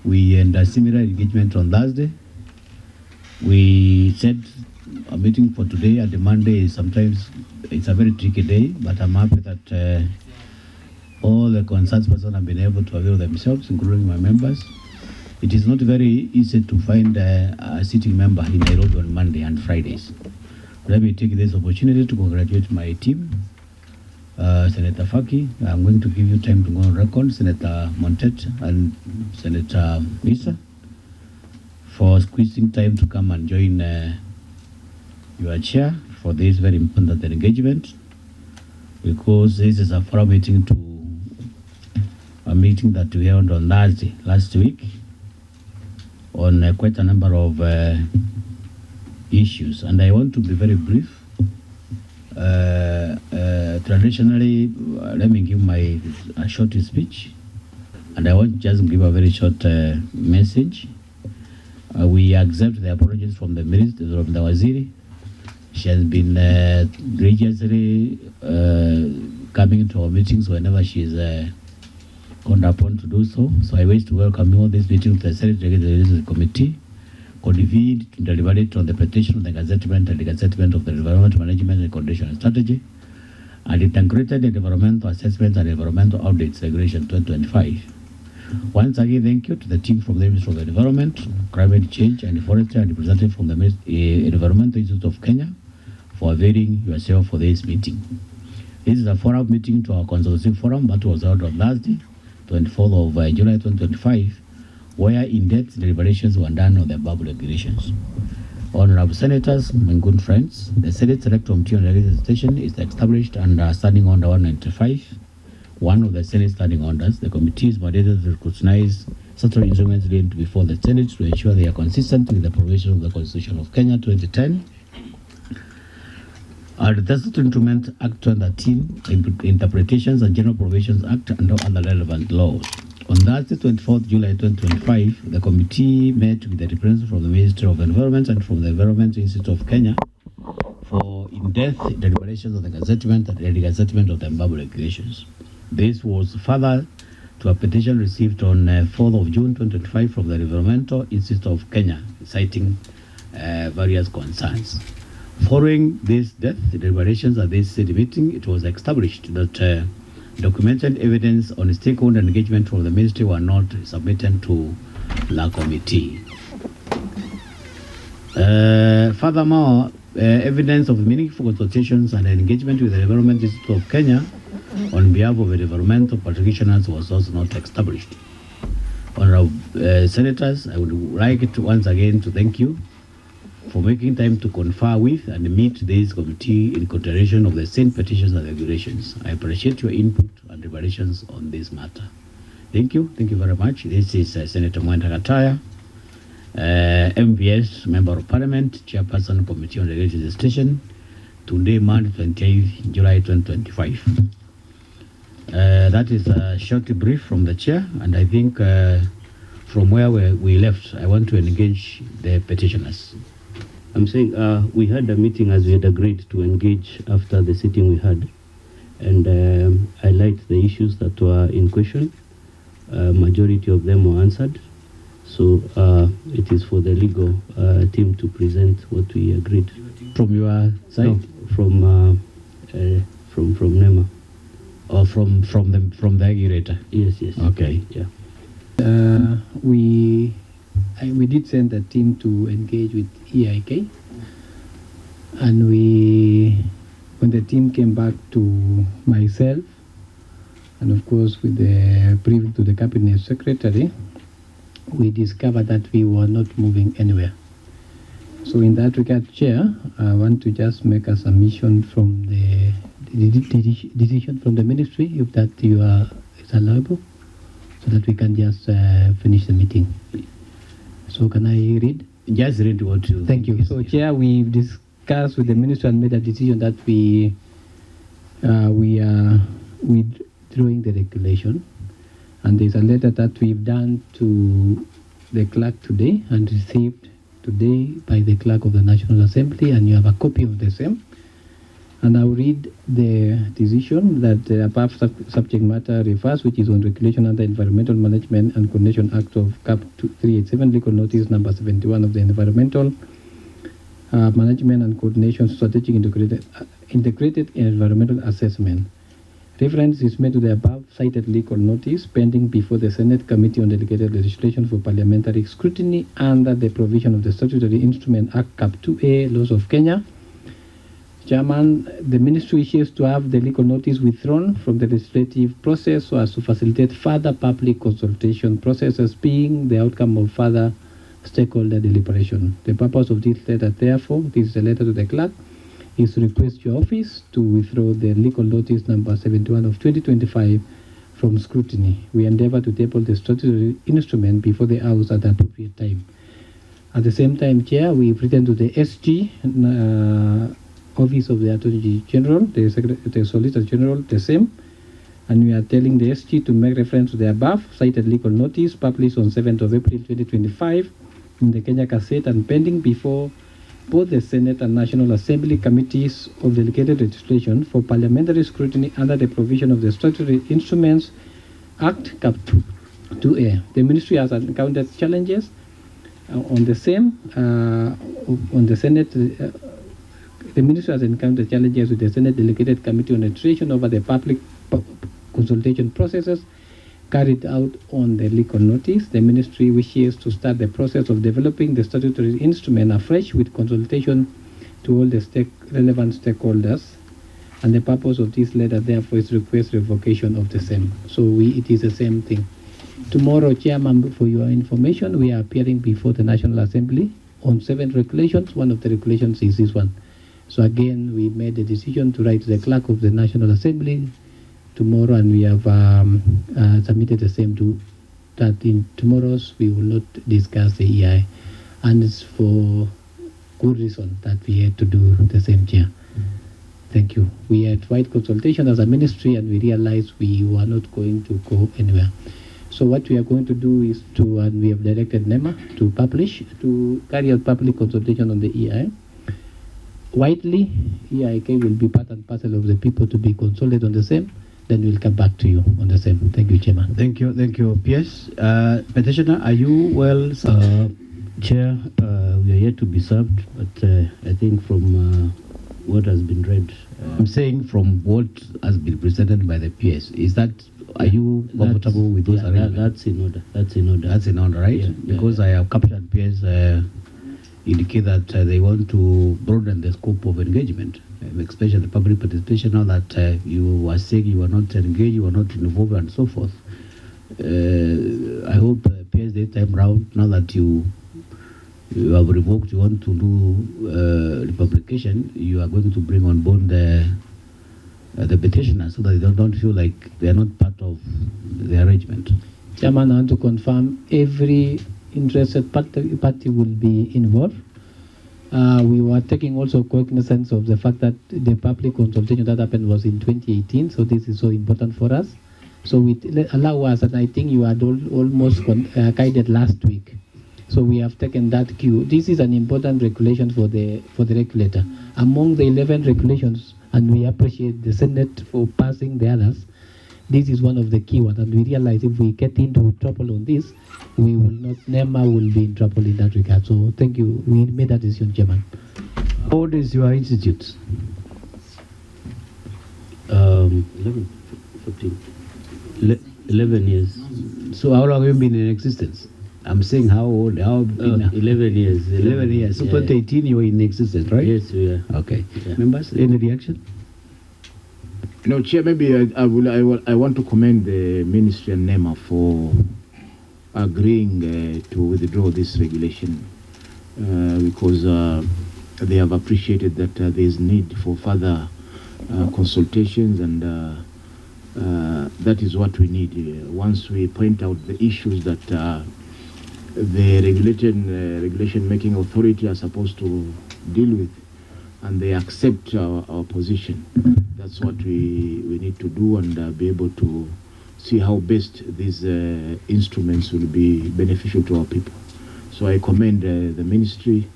We had a similar engagement on Thursday. We set a meeting for today, and the Monday sometimes it's a very tricky day, but I'm happy that all the concerned persons have been able to avail themselves, including my members. It is not very easy to find a sitting member in Nairobi on Monday and Fridays. Let me take this opportunity to congratulate my team. Senator Faki, I'm going to give you time to go on record, Senator Montet and Senator Misa, for squeezing time to come and join your chair for this very important engagement, because this is a forum meeting to a meeting that we held on Thursday last week on quite a number of issues, and I want to be very brief. Traditionally, let me give a short speech, and I want to just give a very short message. We accept the apologies from the Minister, from the Waziri. She has been religiously coming to our meetings whenever she is called upon to do so. So I wish to welcome you all this meeting to the Senate Regulatory Committee, convened to deliberate on the petition of the gazettement and the gazettement of the Environment Management and Condition Strategy, and integrated environmental assessment and environmental audits regulation 2025. Once again, thank you to the team from the Ministry of the Environment, Climate Change and Forestry, and representative from the Environmental Institute of Kenya for availing yourself for this meeting. This is a follow-up meeting to our consultative forum that was held on Thursday, 24th of July 2025, where in-depth deliberations were done on the above regulations. Honorable Senators, my good friends, the Senate Select Committee on Legislation is established under Standing Order 195, one of the Senate standing orders. The committee is mandated to scrutinize certain instruments linked before the Senate to ensure they are consistent with the provisions of the Constitution of Kenya 2010, and the Statutory Instrument Act 2013, Interpretations and General Provisions Act, and other relevant laws. On Thursday, 24th July 2025, the committee met with the representatives from the Ministry of Environment and from the Environment Institute of Kenya for in-depth deliberations of the gazettement and the gazettement of the above regulations. This was further to a petition received on 4th of June 2025 from the Environmental Institute of Kenya, citing various concerns. Following this deliberations at this city meeting, it was established that documented evidence on stakeholder engagement from the ministry were not submitted to the committee. Furthermore, evidence of meaningful consultations and engagement with the Environment Institute of Kenya on behalf of the environmental practitioners was also not established. Honorable Senators, I would like to once again to thank you for making time to confer with and meet this committee in consideration of the same petitions and regulations. I appreciate your input and deliberations on this matter. Thank you very much. This is Senator Mwenda Gataya, MVS, Member of Parliament, Chairperson, Committee on Legislation, today, Monday, 28th July 2025. That is a short brief from the Chair, and I think from where we left, I want to engage the petitioners. I'm saying we had a meeting as we had agreed to engage after the sitting we had, and I liked the issues that were in question. Majority of them were answered, so it is for the legal team to present what we agreed. From your side? No, from NEMA. Or from the regulator? Yes. Okay. Yeah. We did send a team to engage with EIK, and when the team came back to myself, and of course with the brief to the Cabinet Secretary, we discovered that we were not moving anywhere. So in that regard, Chair, I want to just make a submission from the decision from the Ministry, if that is allowable, so that we can just finish the meeting. So can I read? Just read what you... Thank you. So, Chair, we've discussed with the Minister and made a decision that we are withdrawing the regulation. And there's a letter that we've done to the clerk today and received today by the clerk of the National Assembly, and you have a copy of the same. And I'll read the decision that the above subject matter refers, which is on regulation under Environmental Management and Coordination Act of CAP 387, legal notice number 71 of the Environmental Management and Coordination Strategic Integrated Environmental Assessment. Reference is made to the above cited legal notice pending before the Senate Committee on Delegated Legislation for Parliamentary Scrutiny under the provision of the Statutory Instrument Act CAP 2A, Laws of Kenya. Chairman, the Ministry wishes to have the legal notice withdrawn from the legislative process so as to facilitate further public consultation processes being the outcome of further stakeholder deliberation. The purpose of this letter, therefore, this is a letter to the clerk, is to request your office to withdraw the legal notice number 71 of 2025 from scrutiny. We endeavor to table the statutory instrument before the House at the appropriate time. At the same time, Chair, we've written to the SG, Office of the Attorney General, the Solicitor General, the same, and we are telling the SG to make reference to the above cited legal notice published on 7th of April 2025 in the Kenya Gazette and pending before both the Senate and National Assembly Committees of Delegated Legislation for Parliamentary Scrutiny under the provision of the Statutory Instruments Act CAP 2A. The Ministry has encountered challenges on the same, on the Senate. The Ministry has encountered challenges with the Senate Delegated Committee on Legislation over the public consultation processes carried out on the legal notice. The Ministry wishes to start the process of developing the statutory instrument afresh with consultation to all the relevant stakeholders. And the purpose of this letter, therefore, is to request revocation of the same. So it is the same thing. Tomorrow, Chairman, for your information, we are appearing before the National Assembly on 7 regulations. One of the regulations is this one. So again, we made the decision to write to the clerk of the National Assembly tomorrow, and we have submitted the same to that in tomorrow's we will not discuss the EI, and it's for good reason that we had to do the same, Chair. Thank you. We had wide consultation as a ministry, and we realized we were not going to go anywhere. So what we are going to do is to, and we have directed NEMA to carry out public consultation on the EI. Widely, EIK will be part and parcel of the people to be consulted on the same. Then we'll come back to you on the same. Thank you, Chairman. Thank you, PS. Petitioner, are you well? Chair, we are yet to be served, but I think from what has been read, I'm saying from what has been presented by the PS. Is that, are you comfortable with those arrangements? That's in order. That's in order. That's in order, right? Yeah, because I have captured PS indicate that they want to broaden the scope of engagement, especially public participation. Now that you are saying you are not engaged, you are not involved, and so forth. I hope PS this time round, now that you have revoked, you want to do the publication, you are going to bring on board the petitioners so that they don't feel like they are not part of the arrangement. Chairman, I want to confirm every interested party will be involved. We were taking also cognizance of the fact that the public consultation that happened was in 2018, so this is so important for us. So it allow us, and I think you had almost guided last week. So we have taken that cue. This is an important regulation for the regulator. Among the 11 regulations, and we appreciate the Senate for passing the others, this is one of the key ones, and we realize if we get into trouble on this, we will not, NEMA will be in trouble in that regard. So thank you. We made that decision, Chairman. How old is your institute? 11, 14. 11 years. So how long have you been in existence? I'm saying how old? 11 years. 11 years. So 2018 you were in existence, right? Yes, we are. Okay. Yeah. Members, any reaction? No, Chair, maybe I want to commend the Ministry and NEMA for agreeing to withdraw this regulation because they have appreciated that there is need for further consultations, and that is what we need. Once we point out the issues that the regulation making authority are supposed to deal with, and they accept our position, that's what we need to do, and be able to see how best these instruments will be beneficial to our people. So I commend the ministry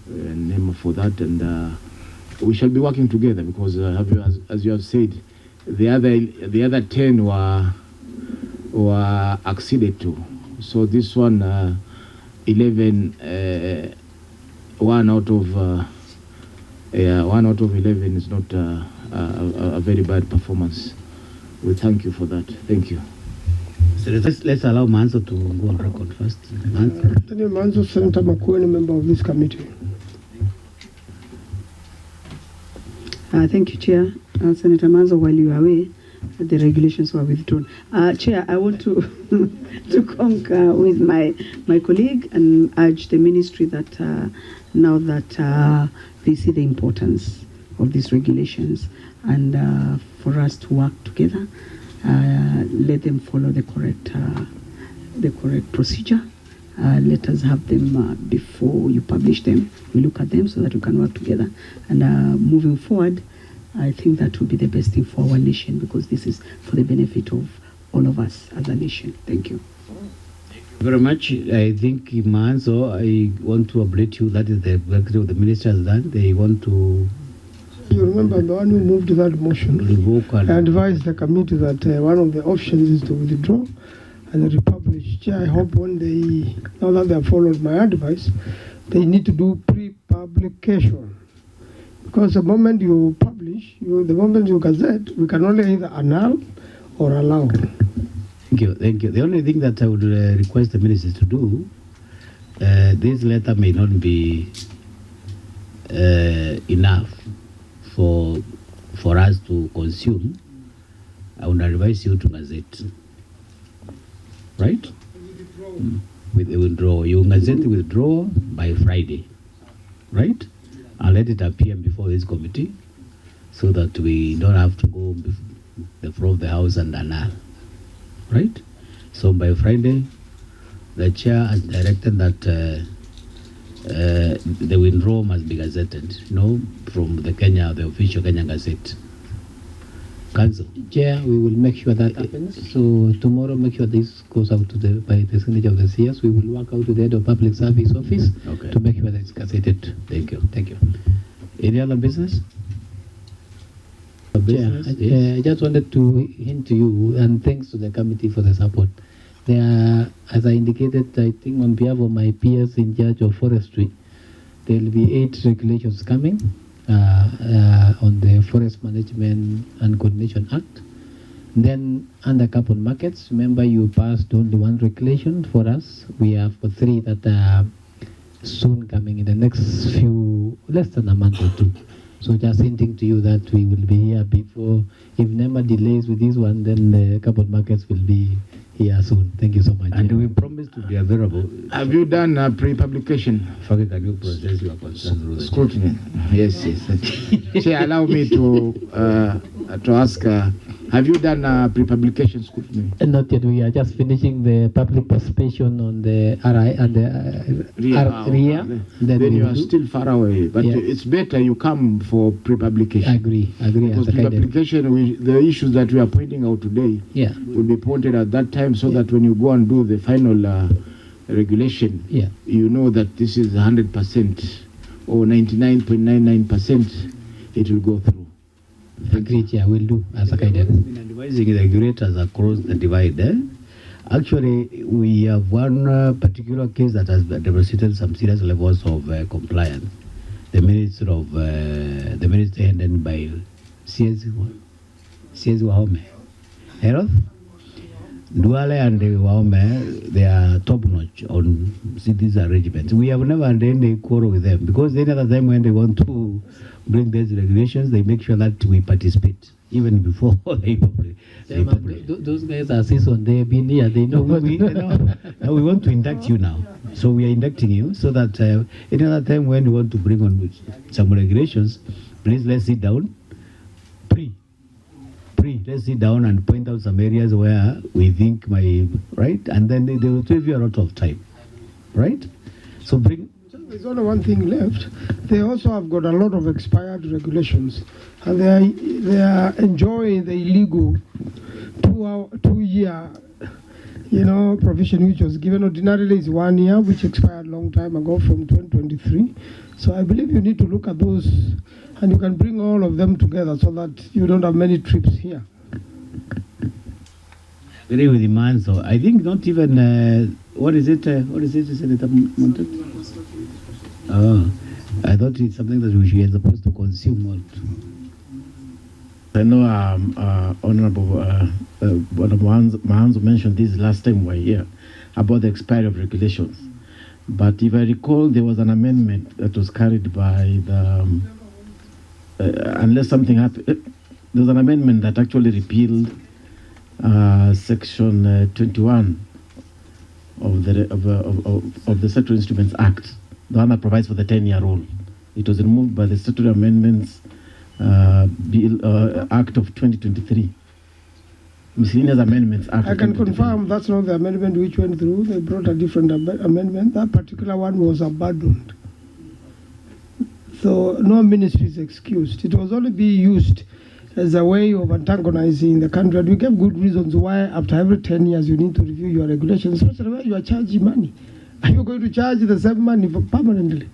and NEMA for that, and we shall be working together because, as you have said, the other 10 were acceded to. So this one, 11, one out of 11 is not a very bad performance. We thank you for that. Thank you. So let's allow Manzo to go on record first. Manzo. Daniel Manzo, Senator Makueni, member of this committee. Thank you, Chair. Senator Manzo, while you were away, the regulations were withdrawn. Chair, I want to to concur with my colleague and urge the ministry that now that they see the importance of these regulations and for us to work together, let them follow the correct procedure. Let us have them before you publish them. We look at them so that we can work together. And moving forward, I think that will be the best thing for our nation because this is for the benefit of all of us as a nation. Thank you. Thank you very much. I think, Manzo, I want to update you that is the work the minister has done. They want to... You remember the one who moved that motion? Revoke and I advised the committee that one of the options is to withdraw and republish. Chair, I hope when they, now that they have followed my advice, they need to do pre-publication. Because the moment you publish, the moment you gazette, we can only either annul or allow. Thank you. Thank you. The only thing that I would request the ministers to do, this letter may not be enough for us to consume. I would advise you to gazette. Right? With the withdrawal. You gazette the withdrawal by Friday. Right? And let it appear before this committee so that we don't have to go the floor of the house and annul. Right? So by Friday, the chair has directed that the withdrawal must be gazetted, from the official Kenyan Gazette. Council. Chair, we will make sure that happens. So tomorrow, make sure this goes out to by the signature of the CS. We will work out to the head of public service office to make sure that it's gazetted. Thank you. Thank you. Any other business? Chair, Yes. I just wanted to hint to you, and thanks to the committee for the support. There are, as I indicated, I think on behalf of my peers in charge of forestry, there will be 8 regulations coming on the Forest Management and Coordination Act. Then under carbon markets, remember you passed only 1 regulation for us. We have 3 that are soon coming in the next less than a month or 2. So just hinting to you that we will be here before, if NEMA delays with this one, then the carbon markets will be here soon. Thank you so much. And we promise to be available. Have you done pre-publication? Can you process your concerns? Scrutiny. Yes. Chair, allow me to ask, have you done pre-publication scrutiny? Not yet. We are just finishing the public participation on the RI and the RIA. Then you are still far away. But it's better you come for pre-publication. Agree. Because pre-publication, the issues that we are pointing out today will be pointed at that time so that when you go and do the final regulation, you know that this is 100% or 99.99% it will go through. Agreed, we'll do as a guidance. We've been advising the regulators across the divide. Actually, we have one particular case that has demonstrated some serious levels of compliance. The minister headed by CS Wahome. Health, Duale and Wahome, they are top-notch on these arrangements. We have never had any quarrel with them because any other time when they want to bring these regulations, they make sure that we participate even before they publish. Those guys are seasoned. They've been here. They know what we know. Now we want to induct you now. So we are inducting you so that any other time when you want to bring on some regulations, please let's sit down. Let's sit down and point out some areas where we think right, and then they will save you a lot of time, right? So there's only one thing left. They also have got a lot of expired regulations, and they are enjoying the illegal 2-year, provision which was given. Ordinarily is 1 year, which expired long time ago from 2023. So I believe you need to look at those, and you can bring all of them together so that you don't have many trips here. Agree with the man. So I think not even what is it, Senator Montet? Oh, I thought it's something that we are supposed to consume. I know Honorable Mahanzo mentioned this last time we were here about the expiry of regulations. But if I recall, there was an amendment that was carried by the, unless something happened, there was an amendment that actually repealed Section 21 of the Statutory Instruments Act, the one that provides for the 10-year rule. It was removed by the Statutory Amendments Act of 2023. Miscellaneous Amendments Act. I can confirm that's not the amendment which went through. They brought a different amendment. That particular one was abandoned. So no ministry is excused. It was only being used as a way of antagonizing the country. And we gave good reasons why after every 10 years you need to review your regulations, especially where you are charging money. Are you going to charge the same money for permanently?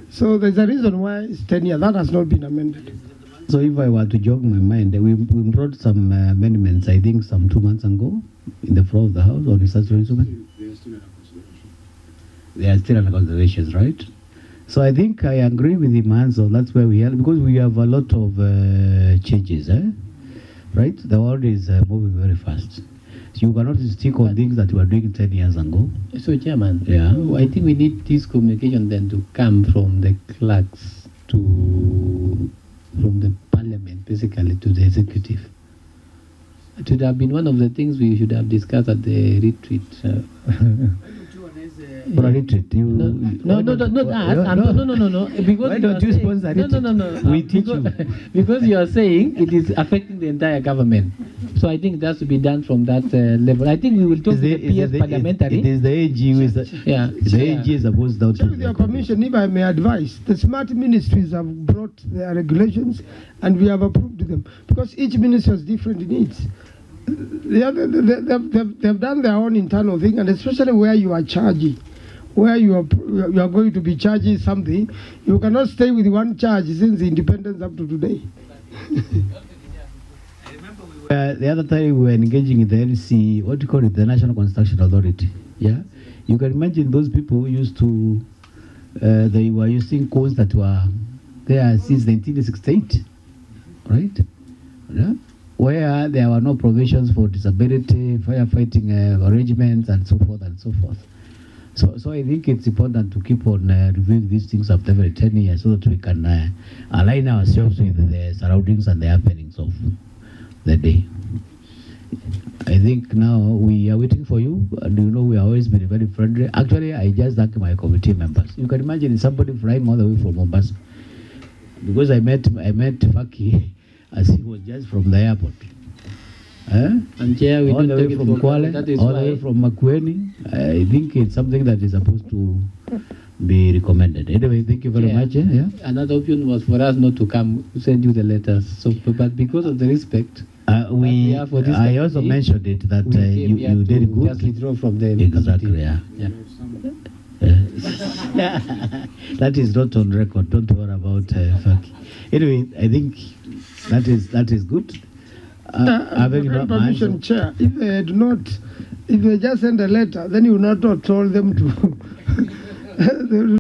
So there's a reason why it's 10 years. That has not been amended. So if I were to jog my mind, we brought some amendments, I think some 2 months ago, in the floor of the House on the statutory instrument. They are still under consideration, right? So I think I agree with the man, so that's where we are, because we have a lot of changes, right? The world is moving very fast. So you cannot stick on things that we were doing 10 years ago. So, Chairman, yeah, I think we need this communication then to come from the clerks from the parliament, basically, to the executive. It would have been one of the things we should have discussed at the retreat. For a retreat, no. Because why don't you sponsor it? No. We teach you. Because you are saying it is affecting the entire government. So I think that should be done from that level. I think we will talk to the PS parliamentary. It is the AG who is the AG is supposed to. With your permission, if I may advise, the smart ministries have brought their regulations and we have approved them because each ministry has different needs. They've done their own internal thing, and especially where you are charging, where you are going to be charging something, you cannot stay with one charge since independence up to today. The other time we were engaging in the NC, what do you call it, the National Construction Authority. Yeah, you can imagine those people who used to, they were using codes that were there since 1968, right? Yeah? Where there were no provisions for disability, firefighting arrangements, and so forth and so forth. So I think it's important to keep on reviewing these things after every 10 years so that we can align ourselves with the surroundings and the happenings of the day. I think now we are waiting for you, and you know we have always been very friendly. Actually, I just thank my committee members. You can imagine somebody flying all the way from Mombasa, because I met Faki as he was just from the airport. And Chair, we all don't the take way it from for Kwale, granted. all the way from Makueni. I think it's something that is supposed to be recommended. Anyway, thank you very much. Yeah. Another option was for us not to come, send you the letters. So, but because of the respect, I also mentioned it that you did good. Just withdraw from the exactly. Yeah. That is not on record. Don't worry about Faki. Anyway, I think that is good. Permission, Chair. If they just send a letter, then you not told them to.